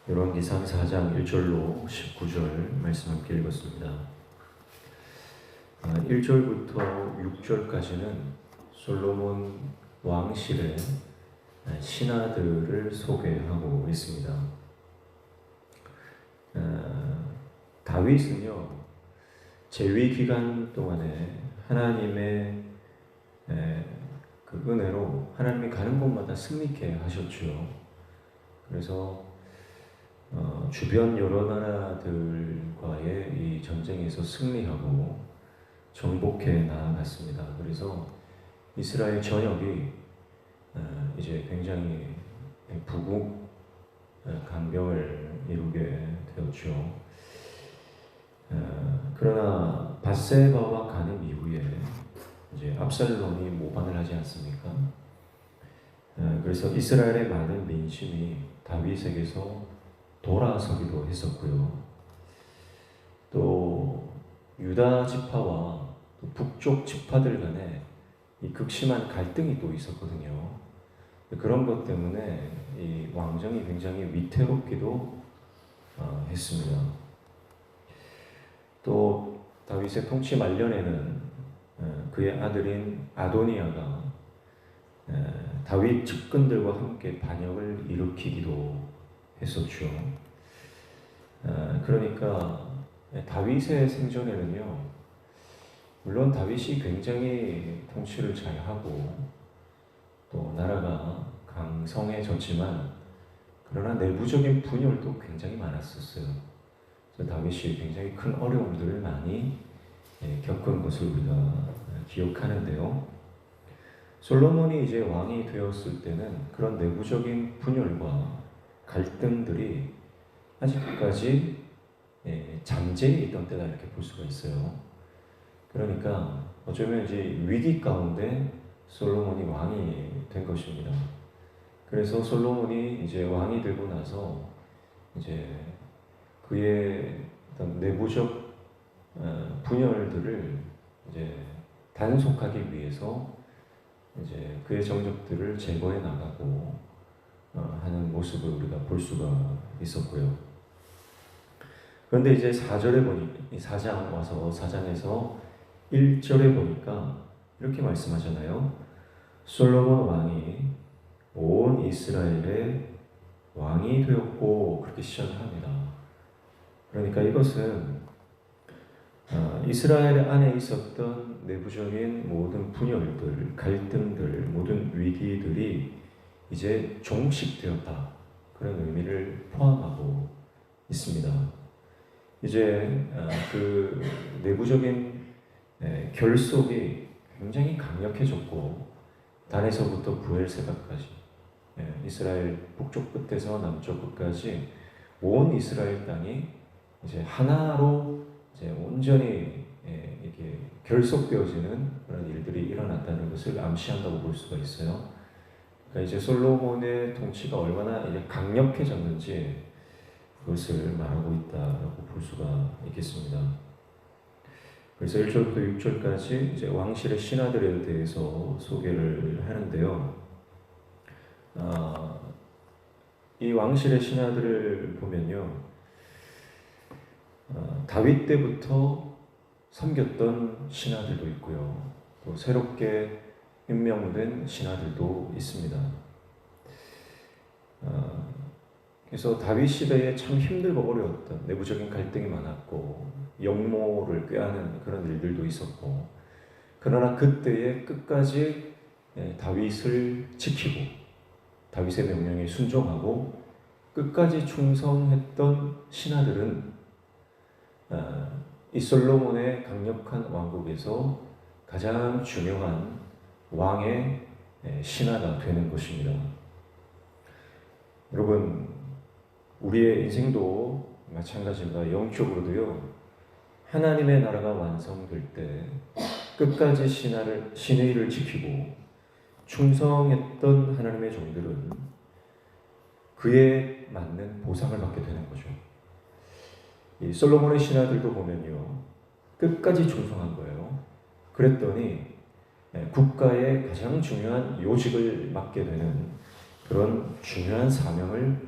열왕기상 4장 1절로 19절 말씀 함께 읽었습니다. 1절부터 6절까지는 솔로몬 왕실의 신하들을 소개하고 있습니다. 다윗은요, 재위 기간 동안에 하나님의 그 은혜로 하나님이 가는 곳마다 승리케 하셨죠. 그래서 주변 여러 나라들과의 이 전쟁에서 승리하고 정복해 나아갔습니다. 그래서 이스라엘 전역이 이제 굉장히 부국 강병을 이루게 되었죠. 그러나 밧세바와 가늠 이후에 이제 압살롬이 모반을 하지 않습니까? 그래서 이스라엘의 많은 민심이 다윗에게서 돌아서기도 했었고요. 또 유다 지파와 또 북쪽 지파들 간에 이 극심한 갈등이 또 있었거든요. 그런 것 때문에 이 왕정이 굉장히 위태롭기도 했습니다. 또 다윗의 통치 말년에는 그의 아들인 아도니아가 다윗 측근들과 함께 반역을 일으키기도 했었죠. 그러니까 다윗의 생전에는요, 물론 다윗이 굉장히 통치를 잘하고 또 나라가 강성해졌지만 그러나 내부적인 분열도 굉장히 많았었어요. 그래서 다윗이 굉장히 큰 어려움들을 많이 겪은 것을 우리가 기억하는데요. 솔로몬이 이제 왕이 되었을 때는 그런 내부적인 분열과 갈등들이 아직까지 잠재해 있던 때다 이렇게 볼 수가 있어요. 그러니까 어쩌면 이제 위기 가운데 솔로몬이 왕이 된 것입니다. 그래서 솔로몬이 이제 왕이 되고 나서 이제 그의 어떤 내부적 분열들을 이제 단속하기 위해서 이제 그의 정적들을 제거해 나가고 하는 모습을 우리가 볼 수가 있었고요. 그런데 이제 4절에 보니까 4장 와서 4장에서 1절에 보니까 이렇게 말씀하잖아요. 솔로몬 왕이 온 이스라엘의 왕이 되었고 그렇게 시작합니다. 그러니까 이것은 이스라엘 안에 있었던 내부적인 모든 분열들, 갈등들, 모든 위기들이 이제 종식되었다. 그런 의미를 포함하고 있습니다. 이제 그 내부적인 결속이 굉장히 강력해졌고 단에서부터 부엘세바까지 이스라엘 북쪽 끝에서 남쪽 끝까지 온 이스라엘 땅이 이제 하나로 이제 온전히 이게 결속되어지는 그런 일들이 일어났다는 것을 암시한다고 볼 수가 있어요. 그러니까 이제 솔로몬의 통치가 얼마나 이제 강력해졌는지 그것을 말하고 있다라고 볼 수가 있겠습니다. 그래서 1절부터 6절까지 이제 왕실의 신하들에 대해서 소개를 하는데요. 이 왕실의 신하들을 보면요, 다윗 때부터 섬겼던 신하들도 있고요, 또 새롭게 임명된 신하들도 있습니다. 그래서 다윗 시대에 참 힘들고 어려웠던 내부적인 갈등이 많았고 영모를 꾀하는 그런 일들도 있었고, 그러나 그때에 끝까지 다윗을 지키고 다윗의 명령에 순종하고 끝까지 충성했던 신하들은 이 솔로몬의 강력한 왕국에서 가장 중요한 왕의 신하가 되는 것입니다. 여러분, 우리의 인생도 마찬가지입니다. 영적으로도요, 하나님의 나라가 완성될 때 끝까지 신의 일을 지키고 충성했던 하나님의 종들은 그에 맞는 보상을 받게 되는 거죠. 이 솔로몬의 신하들도 보면요, 끝까지 충성한 거예요. 그랬더니 국가의 가장 중요한 요직을 맡게 되는 그런 중요한 사명을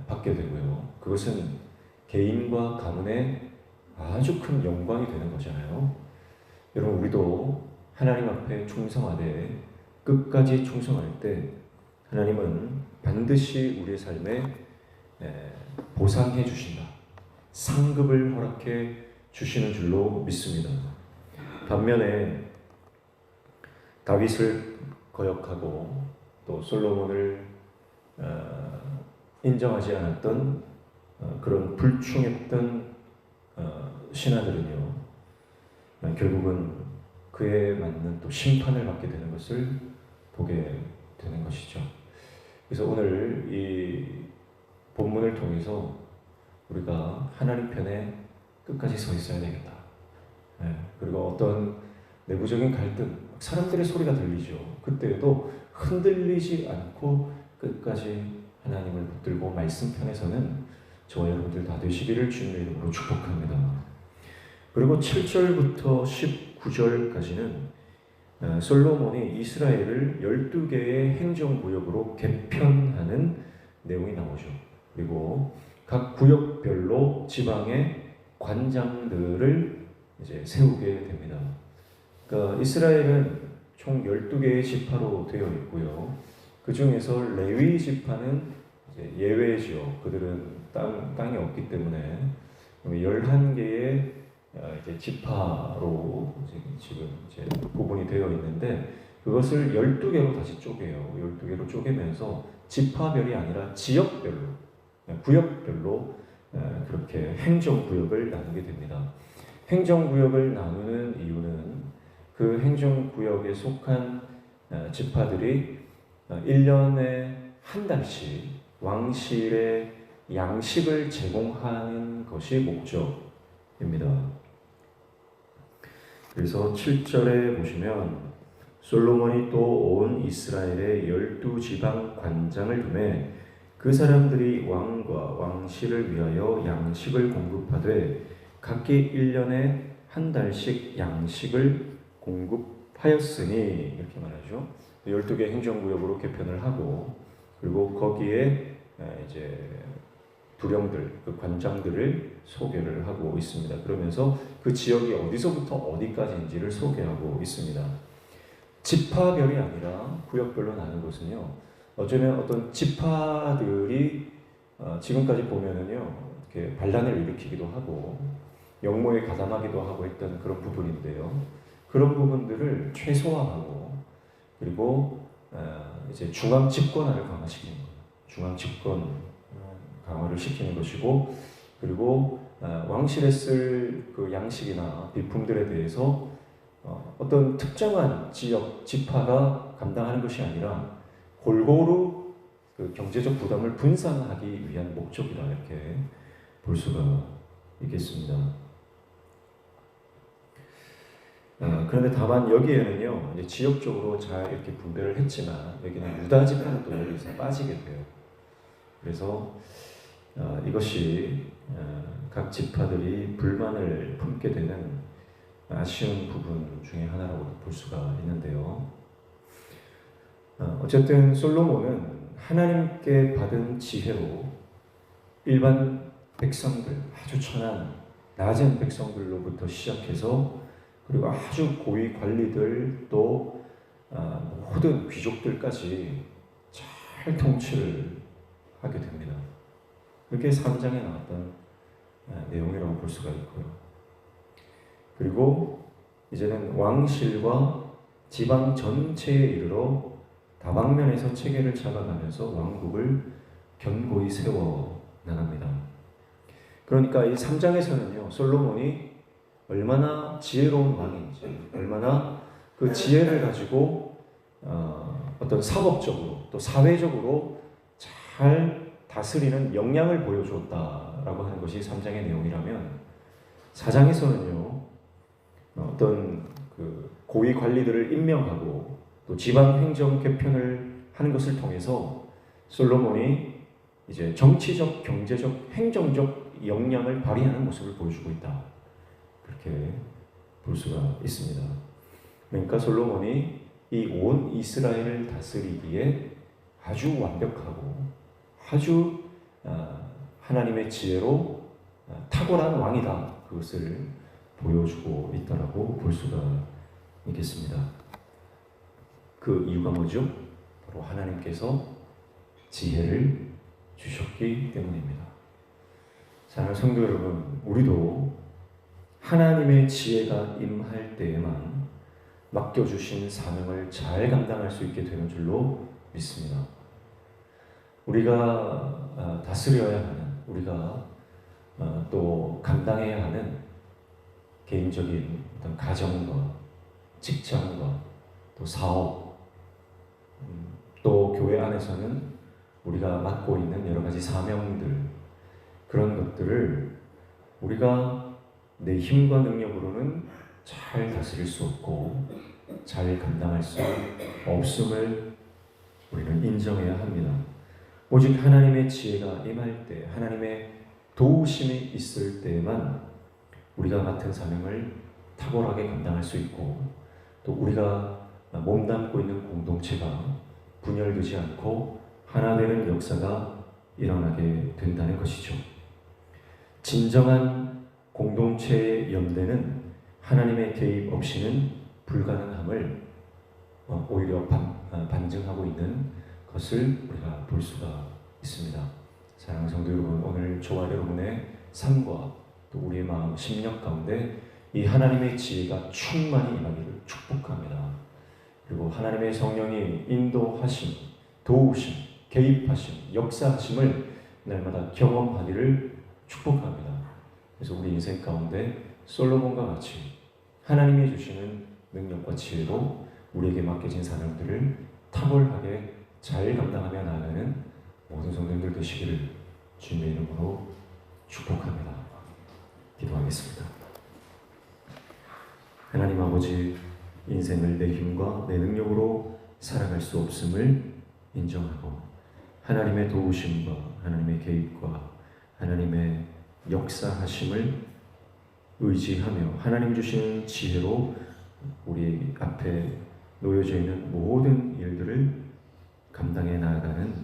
받게 되고요. 그것은 개인과 가문의 아주 큰 영광이 되는 거잖아요. 여러분, 우리도 하나님 앞에 충성하되 끝까지 충성할 때 하나님은 반드시 우리의 삶에 보상해 주신다. 상급을 허락해 주시는 줄로 믿습니다. 반면에 다윗을 거역하고 또 솔로몬을 인정하지 않았던 그런 불충했던 신하들은요, 결국은 그에 맞는 또 심판을 받게 되는 것을 보게 되는 것이죠. 그래서 오늘 이 본문을 통해서 우리가 하나님 편에 끝까지 서 있어야 되겠다. 그리고 어떤 내부적인 갈등, 사람들의 소리가 들리죠. 그때에도 흔들리지 않고 끝까지 하나님을 붙들고 말씀 편에서는 저와 여러분들 다 되시기를 주님의 이름으로 축복합니다. 그리고 7절부터 19절까지는 솔로몬이 이스라엘을 12개의 행정구역으로 개편하는 내용이 나오죠. 그리고 각 구역별로 지방의 관장들을 이제 세우게 됩니다. 그러니까 이스라엘은 총 12개의 지파로 되어 있고요. 그 중에서 레위 지파는 이제 예외죠. 그들은 땅이 없기 때문에 11개의 이제 지파로 지금 이제 구분이 되어 있는데, 그것을 12개로 다시 쪼개요. 12개로 쪼개면서 지파별이 아니라 지역별로, 구역별로 그렇게 행정구역을 나누게 됩니다. 행정구역을 나누는 이유는 그 행정구역에 속한 지파들이 1년에 한 달씩 왕실의 양식을 제공하는 것이 목적입니다. 그래서 7절에 보시면 솔로몬이 또 온 이스라엘의 12지방 관장을 두매 그 사람들이 왕과 왕실을 위하여 양식을 공급하되 각기 1년에 한 달씩 양식을 공급하였으니, 이렇게 말하죠. 12개 행정구역으로 개편을 하고, 그리고 거기에 이제 두령들, 그 관장들을 소개를 하고 있습니다. 그러면서 그 지역이 어디서부터 어디까지인지를 소개하고 있습니다. 지파별이 아니라 구역별로 나눈 것은요, 어쩌면 어떤 지파들이 지금까지 보면은요, 이렇게 반란을 일으키기도 하고 역모에 가담하기도 하고 했던 그런 부분인데요, 그런 부분들을 최소화하고, 그리고 이제 중앙 집권화를 강화시키는 거예요. 중앙 집권 강화를 시키는 것이고, 그리고 왕실에 쓸 그 양식이나 비품들에 대해서 어떤 특정한 지역 지파가 감당하는 것이 아니라 골고루 그 경제적 부담을 분산하기 위한 목적이다, 이렇게 볼 수가 있겠습니다. 그런데 다만 여기에는요, 이제 지역적으로 잘 이렇게 분배를 했지만 여기는 유다 지파는 또 여기서 빠지게 돼요. 그래서 이것이 각 지파들이 불만을 품게 되는 아쉬운 부분 중에 하나라고 볼 수가 있는데요. 어쨌든 솔로몬은 하나님께 받은 지혜로 일반 백성들, 아주 천한 낮은 백성들로부터 시작해서, 그리고 아주 고위 관리들, 또 모든 귀족들까지 잘 통치를 하게 됩니다. 그게 3장에 나왔던 내용이라고 볼 수가 있고요. 그리고 이제는 왕실과 지방 전체에 이르러 다방면에서 체계를 잡아가면서 왕국을 견고히 세워 나갑니다. 그러니까 이 3장에서는요, 솔로몬이 얼마나 지혜로운 왕인지, 얼마나 그 지혜를 가지고 어떤 사법적으로 또 사회적으로 잘 다스리는 역량을 보여주었다라고 하는 것이 3장의 내용이라면, 4장에서는요, 어떤 그 고위 관리들을 임명하고 또 지방 행정 개편을 하는 것을 통해서 솔로몬이 이제 정치적, 경제적, 행정적 역량을 발휘하는 모습을 보여주고 있다, 그렇게 볼 수가 있습니다. 그러니까 솔로몬이 이 온 이스라엘을 다스리기에 아주 완벽하고 아주 하나님의 지혜로 탁월한 왕이다. 그것을 보여주고 있다라고 볼 수가 있겠습니다. 그 이유가 뭐죠? 바로 하나님께서 지혜를 주셨기 때문입니다. 사랑하는 성도 여러분, 우리도 하나님의 지혜가 임할 때에만 맡겨주신 사명을 잘 감당할 수 있게 되는 줄로 믿습니다. 우리가 다스려야 하는, 우리가 또 감당해야 하는 개인적인 어떤 가정과 직장과 또 사업, 또 교회 안에서는 우리가 맡고 있는 여러 가지 사명들, 그런 것들을 우리가 내 힘과 능력으로는 잘 다스릴 수 없고 잘 감당할 수 없음을 우리는 인정해야 합니다. 오직 하나님의 지혜가 임할 때, 하나님의 도우심이 있을 때에만 우리가 맡은 사명을 탁월하게 감당할 수 있고, 또 우리가 몸담고 있는 공동체가 분열되지 않고 하나 되는 역사가 일어나게 된다는 것이죠. 진정한 공동체의 연대는 하나님의 개입 없이는 불가능함을 오히려 반증하고 있는 것을 우리가 볼 수가 있습니다. 사랑하는 성도 여러분, 오늘 저와 여러분의 삶과 또 우리의 마음, 심령 가운데 이 하나님의 지혜가 충만히 임하기를 축복합니다. 그리고 하나님의 성령이 인도하심, 도우심, 개입하심, 역사하심을 날마다 경험하기를 축복합니다. 그래서 우리 인생 가운데 솔로몬과 같이 하나님이 주시는 능력과 지혜로 우리에게 맡겨진 사명들을 탁월하게 잘 감당하며 나아가는 모든 성도님들 되시기를 주님의 이름으로 축복합니다. 기도하겠습니다. 하나님 아버지, 인생을 내 힘과 내 능력으로 살아갈 수 없음을 인정하고 하나님의 도우심과 하나님의 개입과 하나님의 역사하심을 의지하며 하나님 주시는 지혜로 우리 앞에 놓여져 있는 모든 일들을 감당해 나아가는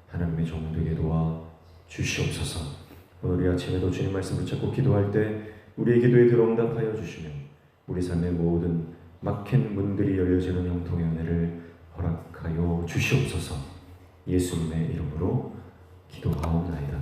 하나님의 종 되게 도와 주시옵소서. 오늘 이 아침에도 주님 말씀 붙잡고 기도할 때 우리의 기도에 들어응답하여 주시며 우리 삶의 모든 막힌 문들이 열려지는 형통의 은혜를 허락하여 주시옵소서. 예수님의 이름으로 기도하옵나이다.